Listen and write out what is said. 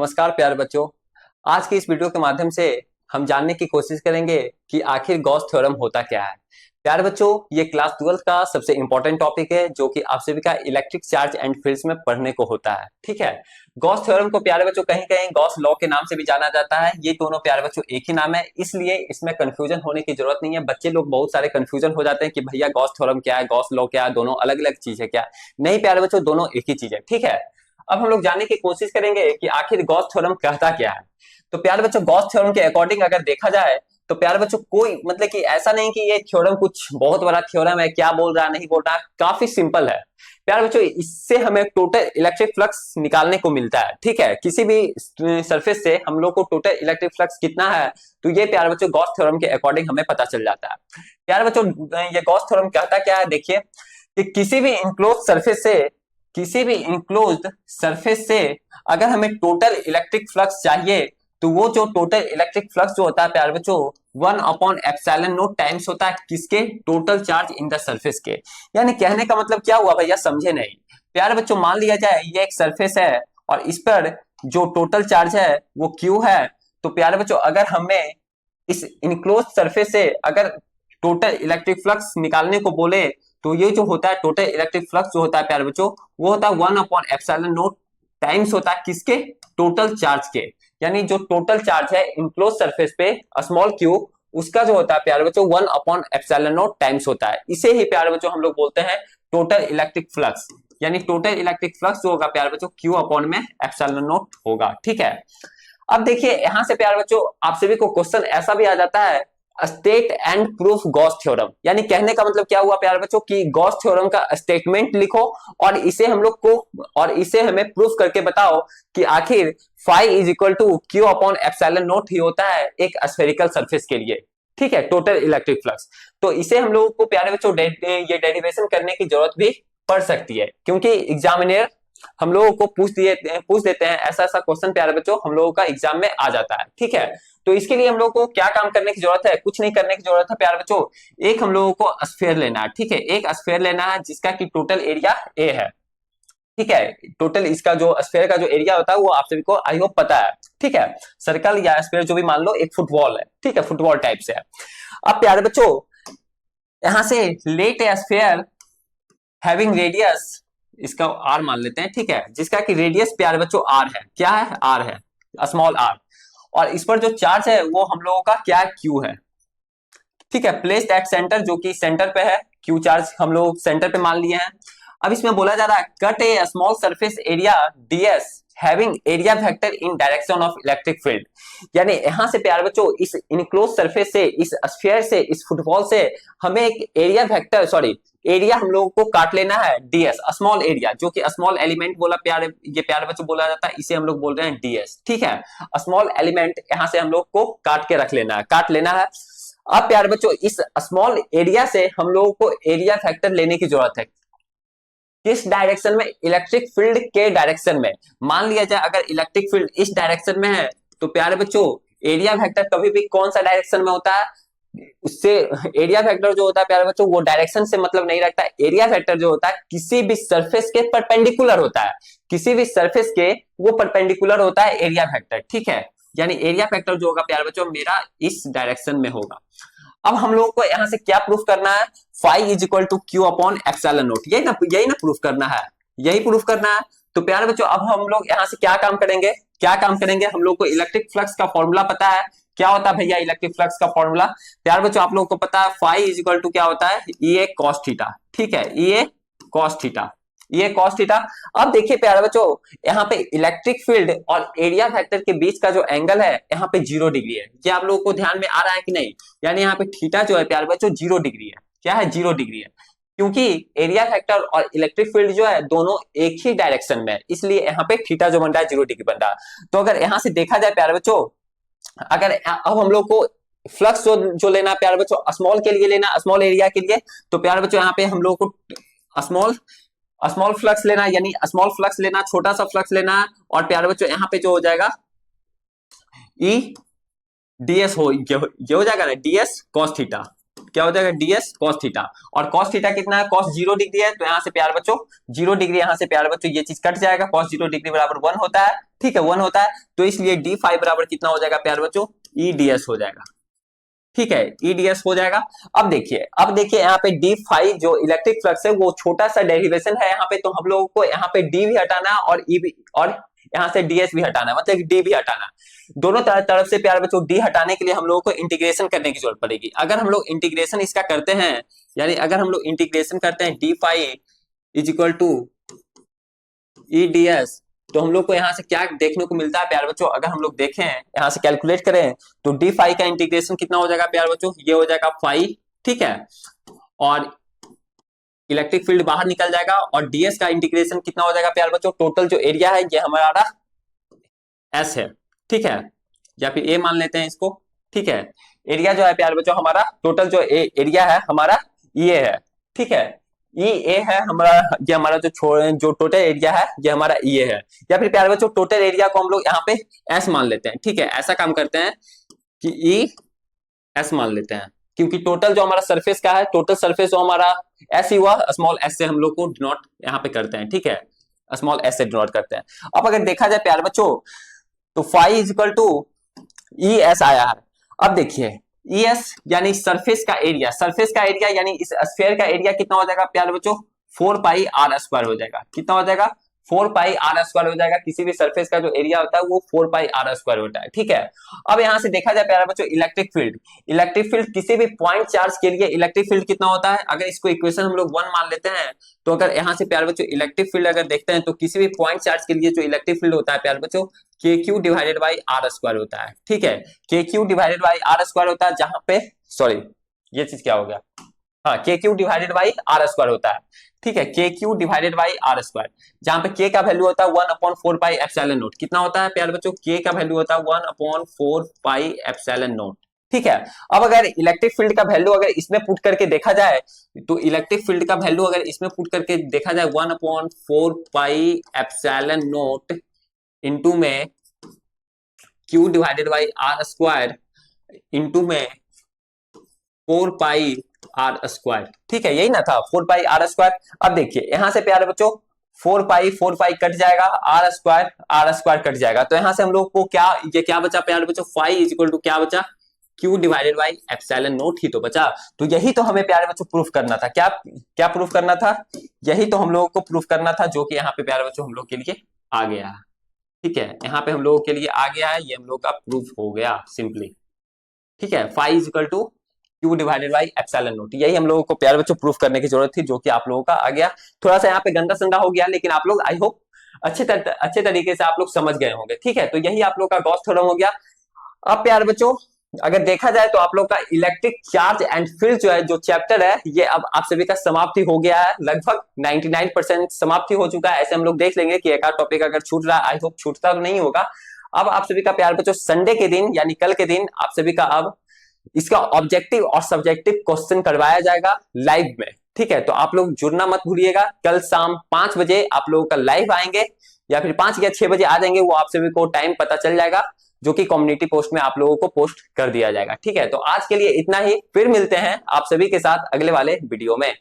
नमस्कार प्यारे बच्चों। आज की इस वीडियो के माध्यम से हम जानने की कोशिश करेंगे कि आखिर गॉस थ्योरम होता क्या है। प्यारे बच्चों, ये क्लास 12 का सबसे इंपॉर्टेंट टॉपिक है जो कि आप सभी का इलेक्ट्रिक चार्ज एंड फील्ड्स में पढ़ने को होता है। ठीक है, गॉस थ्योरम को प्यारे बच्चों कहीं कहीं गॉस लॉ के नाम से भी जाना जाता है। ये दोनों प्यारे बच्चों एक ही नाम है, इसलिए इसमें कंफ्यूजन होने की जरूरत नहीं है। बच्चे लोग बहुत सारे कंफ्यूजन हो जाते हैं कि भैया गॉस थ्योरम क्या है, गॉस लॉ क्या है, दोनों अलग अलग चीज है क्या। नहीं प्यारे बच्चों, दोनों एक ही चीज है। ठीक है, अब हम लोग जानने की कोशिश करेंगे कि आखिर गॉस थ्योरम कहता क्या है। तो प्यारे बच्चों, गॉस थ्योरम के अकॉर्डिंग अगर देखा जाए तो प्यारे बच्चों कोई मतलब कि ऐसा नहीं कि ये थ्योरम कुछ बहुत बड़ा थ्योरम है, क्या बोल रहा नहीं बोल रहा, काफी सिंपल है। प्यारे बच्चों, इससे हमें टोटल इलेक्ट्रिक फ्लक्स निकालने को मिलता है। ठीक है, किसी भी सरफेस से हम लोग को टोटल इलेक्ट्रिक फ्लक्स कितना है तो ये प्यारे बच्चों गॉस थ्योरम के अकॉर्डिंग हमें पता चल जाता है। प्यारे बच्चों, ये गॉस थ्योरम कहता क्या है, देखिए कि किसी भी इंक्लोज्ड सरफेस से अगर हमें टोटल इलेक्ट्रिक फ्लक्स चाहिए तो वो जो टोटल इलेक्ट्रिक फ्लक्स जो होता है प्यारे बच्चों 1/ε0 टाइम्स होता है किसके, total charge in the surface के। यानी कहने का मतलब क्या हुआ भैया, समझे नहीं। प्यारे बच्चों, मान लिया जाए ये एक सरफेस है और इस पर जो टोटल चार्ज है वो Q है। तो प्यारे बच्चों, अगर हमें इस इनक्लोज सरफेस से अगर टोटल इलेक्ट्रिक फ्लक्स निकालने को बोले तो ये जो होता है टोटल इलेक्ट्रिक फ्लक्स जो होता है प्यारे बच्चों वो होता है 1/ε0 टाइम्स होता है किसके, टोटल चार्ज के। यानी जो टोटल चार्ज है इनक्लोज सरफेस पे स्मॉल क्यू, उसका जो होता है प्यारे बच्चों 1/ε0 टाइम्स होता है। इसे ही प्यारे बच्चों हम लोग बोलते हैं टोटल इलेक्ट्रिक फ्लक्स। यानी टोटल इलेक्ट्रिक फ्लक्स जो होगा प्यारे बच्चों Q/ε0 होगा। ठीक है, अब देखिए यहां से प्यारे बच्चों आप सभी को क्वेश्चन ऐसा भी आ जाता है, state and proof Gauss theorem. यानी कहने का मतलब क्या हुआ प्यारे बच्चों कि गॉस थ्योरम का स्टेटमेंट लिखो और इसे हम लोग को और इसे हमें प्रूफ करके बताओ कि आखिर phi is equal to Q/ε0 ही होता है एक स्फेरिकल सरफेस के लिए। ठीक है, टोटल इलेक्ट्रिक फ्लक्स। तो इसे हम लोगों को प्यारे बच्चों ये डेरिवेशन करने की जरूरत भी पड़ सकती है, क्योंकि एग्जामिनर हम लोगों को पूछ देते हैं ऐसा ऐसा क्वेश्चन प्यारे बच्चों हम लोगों का एग्जाम में आ जाता है। ठीक है, तो इसके लिए हम लोगों को क्या काम करने की जरूरत है, कुछ नहीं करने की जरूरत है प्यारे बच्चों। एक हम लोगों को स्फीयर लेना है। ठीक है, एक स्फीयर लेना है जिसका की टोटल एरिया A है। ठीक है, टोटल इसका जो स्फीयर का जो एरिया होता है वो आप सभी को आई होप पता है। ठीक है, सर्कल या स्फीयर जो भी मान लो एक फुटबॉल है। ठीक है, फुटबॉल टाइप से है। अब प्यारे बच्चों यहां से let a sphere having radius, इसका R मान लेते हैं। ठीक है, जिसका कि रेडियस प्यारे बच्चों R है। क्या है, R है, स्मॉल r। और इस पर जो चार्ज है वो हम लोगों का क्या है, Q है। ठीक है, प्लेस्ड एट सेंटर, जो कि सेंटर पे है। Q चार्ज हम लोग सेंटर पे मान लिए हैं। अब इसमें बोला जा रहा है cut A small surface area ds having area vector in direction of electric field. यानी यहां से प्यारे बच्चों इस इनक्लोज सरफेस से, इस स्फीयर से, इस फुटबॉल से हमें एक एरिया वेक्टर एरिया हम लोगों को काट लेना है ds, स्मॉल एरिया, जो कि स्मॉल एलिमेंट बोला प्यारे, ये प्यारे बच्चों बोला जाता है, इसे हम लोग बोल रहे हैं ds। ठीक है, स्मॉल एलिमेंट यहां से हम लोग को काट के रख लेना है, काट लेना है। अब प्यारे बच्चों इस स्मॉल एरिया से हम लोगों को एरिया फैक्टर लेने की जरूरत है। किस डायरेक्शन में, इलेक्ट्रिक फील्ड के डायरेक्शन में। मान लिया जाए अगर इलेक्ट्रिक फील्ड इस डायरेक्शन में है तो प्यारे बच्चों एरिया वेक्टर कभी भी कौन सा डायरेक्शन में होता है, उससे एरिया वेक्टर जो होता है प्यारे बच्चों वो डायरेक्शन से मतलब नहीं रखता है। एरिया वेक्टर जो होता है किसी भी सरफेस के परपेंडिकुलर होता है, किसी भी सरफेस के वो परपेंडिकुलर होता है एरिया वेक्टर। ठीक है, यानी एरिया वेक्टर जो होगा प्यारे बच्चों मेरा इस डायरेक्शन में होगा। अब हम लोगों को यहां से क्या प्रूफ करना है, phi is equal to Q/ε0, यही ना प्रूफ करना है, यही प्रूफ करना है। तो प्यारे बच्चों अब हम लोग यहां से क्या काम करेंगे, हम लोग को इलेक्ट्रिक फ्लक्स का फॉर्मूला पता है। क्या होता है भैया इलेक्ट्रिक फ्लक्स का फॉर्मूला, प्यारे बच्चों आप लोगों को पता है फाई इज इक्वल टू क्या होता है, E cos थीटा। ठीक है, E cos थीटा, ये cos थीटा। अब देखिए प्यारे बच्चों यहाँ पे इलेक्ट्रिक फील्ड और एरिया वेक्टर के बीच का जो एंगल है यहाँ पे 0 डिग्री है। क्या आप लोगों को ध्यान में आ रहा है कि नहीं, यानी यहाँ पे थीटा जो है प्यारे बच्चों 0 डिग्री है। क्या है, 0 डिग्री है, क्योंकि एरिया वेक्टर और इलेक्ट्रिक फील्ड जो है दोनों एक ही डायरेक्शन में है, इसलिए यहाँ पे थीटा जो बन रहा है 0 डिग्री बन रहा है। तो अगर यहाँ से देखा जाए प्यारे बच्चों, अगर अब हम लोग को फ्लक्स जो लेना प्यारे बच्चों स्मॉल के लिए लेना, स्मॉल एरिया के लिए, तो प्यारे बच्चों यहाँ पे हम लोग को स्मॉल फ्लक्स लेना, यानी स्मॉल फ्लक्स लेना, छोटा सा फ्लक्स लेना। और प्यारे बच्चों यहाँ पे जो हो जाएगा E ds ये हो जाएगा ना ds cos थीटा। क्या हो जाएगा ds cos थीटा, और cos थीटा कितना है, cos 0 डिग्री है, तो यहाँ से प्यार बच्चों 0 डिग्री, यहाँ से प्यार बच्चों ये चीज कट जाएगा, cos 0 डिग्री बराबर 1 होता है, ठीक है 1 होता है, तो इसलिए d फाई बराबर कितना हो जाएगा प्यार बच्चों, e ds हो जाएगा, ठीक है e ds हो जाएगा। अब देखिए यहाँ पे d फाई जो इलेक्ट्रिक फ्लक्स है वो छोटा सा डेरिवेशन है यहाँ पे, तो हम लोगों को यहाँ पे d भी हटाना है और e भी, और यहाँ से ds भी हटाना है, मतलब d भी हटाना है। दोनों तरफ से प्यार बच्चों d हटाने के लिए हम लोगों को इंटीग्रेशन करने की जरूरत पड़ेगी। अगर हम लोग इंटीग्रेशन इसका करते हैं, यानी अगर हम लोग इंटीग्रेशन करते हैं d phi is equal to E D S, तो हम लोग को यहाँ से क्या देखने को मिलता है प्यार बच्चों, अगर हम लोग देखें यहाँ से कैलकुलेट करें तो डी फाई का इंटीग्रेशन कितना हो जाएगा प्यार बच्चों, ये हो जाएगा फाई, ठीक है, और इलेक्ट्रिक फील्ड बाहर निकल जाएगा, और डीएस का इंटीग्रेशन कितना हो जाएगा प्यार बच्चों, टोटल जो एरिया है ये हमारा एस है, ठीक है, या फिर ए मान लेते हैं इसको, ठीक है, एरिया जो है प्यार बच्चों हमारा टोटल जो एरिया है हमारा ये है, ठीक है, ई ए है हमारा, ये हमारा जो टोटल एरिया है ये हमारा ये है, या फिर प्यार बच्चों टोटल एरिया को हम लोग यहाँ पे एस मान लेते हैं, ठीक है, ऐसा काम करते हैं कि ई एस मान लेते हैं, क्योंकि टोटल जो हमारा सरफेस का है, टोटल सरफेस जो हमारा एस ही हुआ, स्मॉल एस से हम लोग को डिनोट यहाँ पे करते हैं, ठीक है, स्मॉल एस से डिनोट करते हैं। अब अगर देखा जाए प्यार बच्चों तो phi is equal to E S आया है। अब देखिए ई एस यानी सरफेस का एरिया यानी इस स्फीयर का एरिया कितना हो जाएगा प्यार बच्चों, 4 पाई आर स्क्वायर हो जाएगा, कितना हो जाएगा 4 पाई आर स्क्वायर हो जाएगा, किसी भी सरफेस का जो एरिया होता है वो 4 पाई आर स्क्वायर होता है, ठीक है। अब यहां से देखा जाए प्यारे बच्चों इलेक्ट्रिक फील्ड किसी भी पॉइंट चार्ज के लिए इलेक्ट्रिक फील्ड कितना होता है, अगर इसको इक्वेशन हम लोग 1 मान लेते हैं, तो अगर यहाँ से प्यारे बच्चों इलेक्ट्रिक फील्ड अगर देखते हैं तो किसी भी पॉइंट चार्ज के लिए जो इलेक्ट्रिक फील्ड होता है प्यारे बच्चों K Q divided by R square होता है, ठीक है, K Q divided by R square होता है, जहां पे सॉरी ये चीज क्या हो गया, हाँ K Q divided by R square होता है, ठीक है, K Q divided by R square, जहां पे के का वैल्यू होता है 1/4 पाई एप्सिलॉन नॉट, कितना होता है प्यारे बच्चों, के का वैल्यू होता है 1/4 पाई एप्सिलॉन नॉट, ठीक है। अब अगर इलेक्ट्रिक फील्ड का वैल्यू अगर इसमें पुट करके देखा जाए, तो इलेक्ट्रिक फील्ड का वैल्यू अगर इसमें पुट करके देखा जाए 1/4 पाई एप्सिलॉन नॉट इंटू में Q divided by R square into में 4 पाई आर स्क्वायर, ठीक है, यही ना था 4 पाई आर स्क्वायर। अब देखिए यहां से प्यारे बच्चों 4 पाई कट जाएगा, आर स्क्वायर कट जाएगा, तो यहां से हम लोग को क्या बचा प्यारे बच्चों, फाई इज इक्वल टू क्या बचा, Q divided by epsilon not ही तो बचा। तो यही तो हमें प्यारे बच्चों प्रूफ करना था, क्या प्रूफ करना था, यही तो हम लोगों को प्रूफ करना था, जो कि यहाँ पे प्यारे बच्चों हम लोग के लिए आ गया है, ठीक है, यहाँ पे हम लोगों के लिए आ गया है, ये हम लोग का प्रूफ हो गया सिंपली, ठीक है, phi is equal to Q divided by epsilon naught, यही हम लोगों को प्यारे बच्चों प्रूफ करने की जरूरत थी, जो कि आप लोगों का आ गया। थोड़ा सा यहाँ पे गंदा संदा हो गया, लेकिन आप लोग आई होप अच्छे तरीके से आप लोग समझ गए होंगे, ठीक है, तो यही आप लोग का गॉस थ्योरम हो गया। अब प्यारे बच्चों अगर देखा जाए तो आप लोग का इलेक्ट्रिक चार्ज एंड फील्ड जो है, जो चैप्टर है, ये अब आप सभी का समाप्ति हो गया है, लगभग 99% समाप्ति हो चुका है। ऐसे हम लोग देख लेंगे कि एक आध टॉपिक अगर छूट रहा है, आई होप छूटता तो नहीं होगा। अब आप सभी का प्यारे बच्चों संडे के दिन यानी कल के दिन आप सभी का अब इसका ऑब्जेक्टिव और सब्जेक्टिव क्वेश्चन करवाया जाएगा लाइव में, ठीक है, तो आप लोग जुड़ना मत भूलिएगा। कल शाम 5 बजे आप लोगों का लाइव आएंगे, या फिर 5 या 6 बजे आ जाएंगे, वो आप सभी को टाइम पता चल जाएगा, जो कि कम्युनिटी पोस्ट में आप लोगों को पोस्ट कर दिया जाएगा, ठीक है। तो आज के लिए इतना ही, फिर मिलते हैं आप सभी के साथ अगले वाले वीडियो में।